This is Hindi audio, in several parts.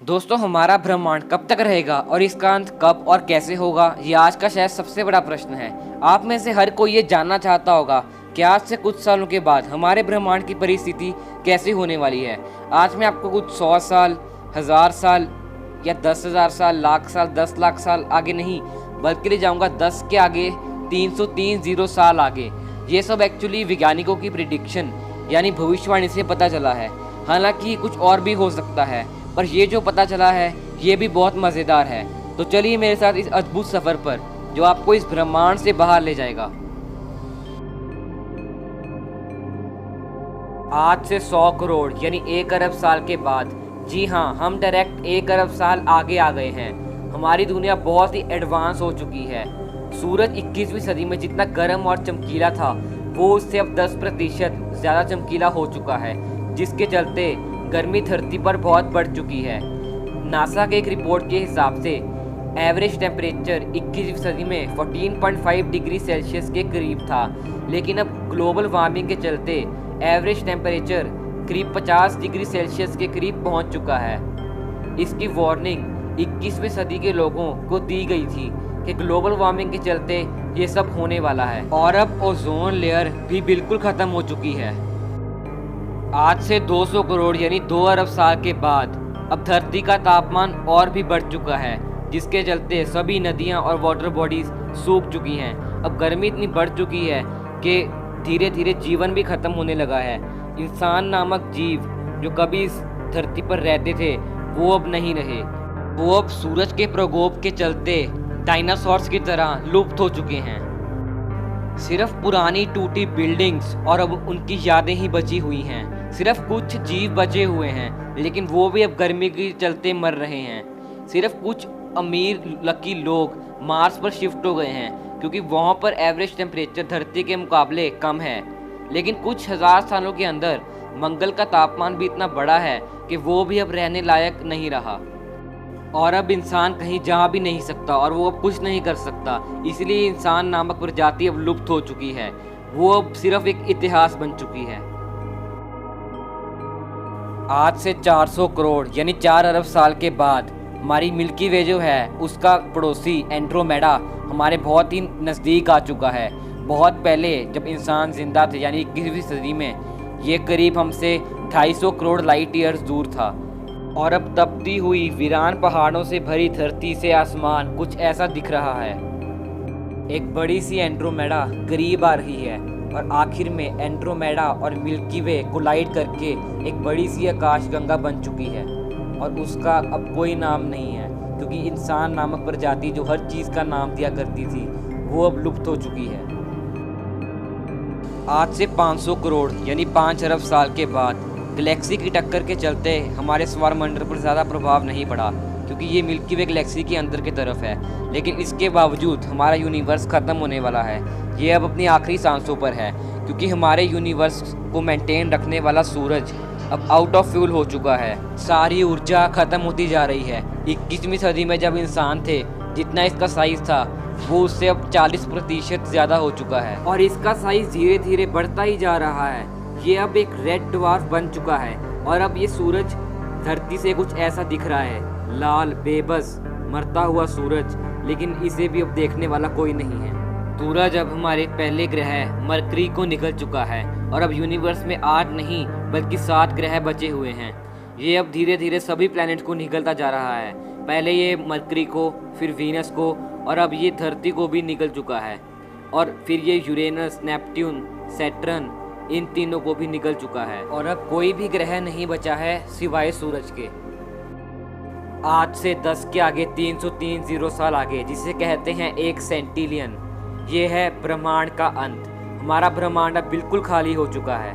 दोस्तों, हमारा ब्रह्मांड कब तक रहेगा और इसका अंत कब और कैसे होगा, ये आज का शायद सबसे बड़ा प्रश्न है। आप में से हर कोई ये जानना चाहता होगा कि आज से कुछ सालों के बाद हमारे ब्रह्मांड की परिस्थिति कैसे होने वाली है। आज मैं आपको कुछ 100 साल, 1000 साल या 10,000 साल, लाख साल, 10 लाख साल आगे नहीं, बल्कि ले जाऊंगा 10 के आगे 330 साल आगे। ये सब एक्चुअली वैज्ञानिकों की प्रिडिक्शन यानी भविष्यवाणी से पता चला है। हालांकि कुछ और भी हो सकता है, पर ये जो पता चला है ये भी बहुत मज़ेदार है। तो चलिए मेरे साथ इस अद्भुत सफ़र पर जो आपको इस ब्रह्मांड से बाहर ले जाएगा। आज से 100 करोड़ यानी 1 अरब साल के बाद, जी हाँ, हम डायरेक्ट 1 अरब साल आगे आ गए हैं। हमारी दुनिया बहुत ही एडवांस हो चुकी है। सूरज 21वीं सदी में जितना गर्म और चमकीला था, वो उससे अब 10% ज़्यादा चमकीला हो चुका है, जिसके चलते गर्मी धरती पर बहुत बढ़ चुकी है। नासा के एक रिपोर्ट के हिसाब से एवरेज टेम्परेचर 21वीं सदी में 14.5 डिग्री सेल्सियस के करीब था, लेकिन अब ग्लोबल वार्मिंग के चलते एवरेज टेम्परेचर करीब 50 डिग्री सेल्सियस के करीब पहुंच चुका है। इसकी वार्निंग 21वीं सदी के लोगों को दी गई थी कि ग्लोबल वार्मिंग के चलते ये सब होने वाला है। और अब ओजोन लेयर भी बिल्कुल ख़त्म हो चुकी है। आज से 200 करोड़ यानी 2 अरब साल के बाद अब धरती का तापमान और भी बढ़ चुका है, जिसके चलते सभी नदियां और वाटर बॉडीज सूख चुकी हैं। अब गर्मी इतनी बढ़ चुकी है कि धीरे धीरे जीवन भी ख़त्म होने लगा है। इंसान नामक जीव जो कभी इस धरती पर रहते थे, वो अब नहीं रहे। वो अब सूरज के प्रकोप के चलते डायनासोर्स की तरह लुप्त हो चुके हैं। सिर्फ पुरानी टूटी बिल्डिंग्स और अब उनकी यादें ही बची हुई हैं। सिर्फ कुछ जीव बचे हुए हैं, लेकिन वो भी अब गर्मी के चलते मर रहे हैं। सिर्फ कुछ अमीर लकी लोग मार्स पर शिफ्ट हो गए हैं, क्योंकि वहाँ पर एवरेज टेम्परेचर धरती के मुकाबले कम है। लेकिन कुछ हज़ार सालों के अंदर मंगल का तापमान भी इतना बड़ा है कि वो भी अब रहने लायक नहीं रहा। और अब इंसान कहीं जा भी नहीं सकता और वो अब कुछ नहीं कर सकता। इसलिए इंसान नामक प्रजाति अब लुप्त हो चुकी है। वो अब सिर्फ एक इतिहास बन चुकी है। आज से 400 करोड़ यानी 4 अरब साल के बाद हमारी मिल्की वे जो है, उसका पड़ोसी एंड्रोमेडा हमारे बहुत ही नज़दीक आ चुका है। बहुत पहले जब इंसान जिंदा थे यानी 21वीं सदी में, ये करीब हमसे 250 करोड़ लाइट ईयर्स दूर था। और अब तपती हुई वीरान पहाड़ों से भरी धरती से आसमान कुछ ऐसा दिख रहा है। एक बड़ी सी एंड्रोमेडा करीब आ रही है और आखिर में एंड्रोमेडा और मिल्की वे कोलाइड करके एक बड़ी सी आकाशगंगा बन चुकी है। और उसका अब कोई नाम नहीं है, क्योंकि इंसान नामक प्रजाति जो हर चीज़ का नाम दिया करती थी, वो अब लुप्त हो चुकी है। आज से 500 करोड़ यानी 5 अरब साल के बाद गैलेक्सी की टक्कर के चलते हमारे सौरमंडल पर ज़्यादा प्रभाव नहीं पड़ा, क्योंकि ये मिल्की वे गैलेक्सी के अंदर की तरफ है। लेकिन इसके बावजूद हमारा यूनिवर्स ख़त्म होने वाला है। ये अब अपनी आखिरी सांसों पर है, क्योंकि हमारे यूनिवर्स को मेंटेन रखने वाला सूरज अब आउट ऑफ फ्यूल हो चुका है। सारी ऊर्जा ख़त्म होती जा रही है। 21वीं सदी में जब इंसान थे, जितना इसका साइज़ था, वो उससे अब 40% ज़्यादा हो चुका है। और इसका साइज़ धीरे धीरे बढ़ता ही जा रहा है। ये अब एक रेड ड्वार्फ बन चुका है। और अब ये सूरज धरती से कुछ ऐसा दिख रहा है, लाल बेबस मरता हुआ सूरज। लेकिन इसे भी अब देखने वाला कोई नहीं है। सूरज अब हमारे पहले ग्रह मरकरी को निकल चुका है और अब यूनिवर्स में 8 नहीं बल्कि 7 ग्रह बचे हुए हैं। ये अब धीरे धीरे सभी प्लैनेट को निकलता जा रहा है। पहले ये मरकरी को, फिर वीनस को, और अब ये धरती को भी निकल चुका है। और फिर ये यूरेनस, नेपट्यून, सैटर्न, इन तीनों को भी निकल चुका है। और अब कोई भी ग्रह नहीं बचा है सिवाय सूरज के। आज से 10 के आगे 330 साल आगे, जिसे कहते हैं 1 सेंटिलियन, ये है ब्रह्मांड का अंत। हमारा ब्रह्मांड अब बिल्कुल खाली हो चुका है।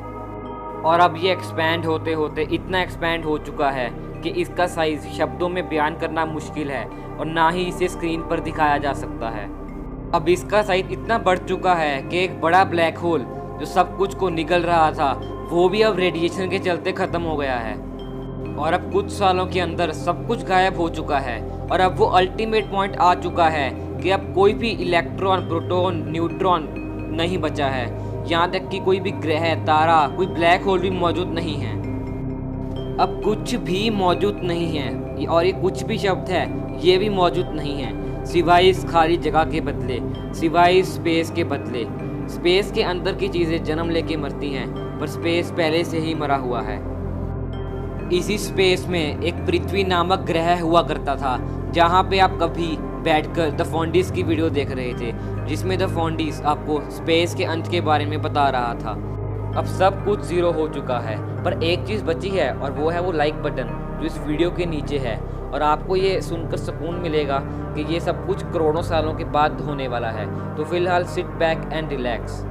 और अब ये एक्सपैंड होते होते इतना एक्सपैंड हो चुका है कि इसका साइज़ शब्दों में बयान करना मुश्किल है, और ना ही इसे स्क्रीन पर दिखाया जा सकता है। अब इसका साइज़ इतना बढ़ चुका है कि एक बड़ा ब्लैक होल जो सब कुछ को निकल रहा था, वो भी अब रेडिएशन के चलते ख़त्म हो गया है। और अब कुछ सालों के अंदर सब कुछ गायब हो चुका है। और अब वो अल्टीमेट पॉइंट आ चुका है कि अब कोई भी इलेक्ट्रॉन, प्रोटॉन, न्यूट्रॉन नहीं बचा है। यहाँ तक कि कोई भी ग्रह, तारा, कोई ब्लैक होल भी मौजूद नहीं है। अब कुछ भी मौजूद नहीं है, और ये कुछ भी शब्द है ये भी मौजूद नहीं है, सिवाय इस खाली जगह के बदले, सिवाय इस स्पेस के बदले। स्पेस के अंदर की चीज़ें जन्म लेके मरती हैं, पर स्पेस पहले से ही मरा हुआ है। इसी स्पेस में एक पृथ्वी नामक ग्रह हुआ करता था, जहाँ पे आप कभी बैठकर द फॉन्डिस की वीडियो देख रहे थे, जिसमें द फॉन्डिस आपको स्पेस के अंत के बारे में बता रहा था। अब सब कुछ ज़ीरो हो चुका है, पर एक चीज़ बची है, और वो है वो लाइक बटन जो इस वीडियो के नीचे है। और आपको ये सुनकर सुकून मिलेगा कि ये सब कुछ करोड़ों सालों के बाद होने वाला है। तो फिलहाल सिट बैक एंड रिलैक्स।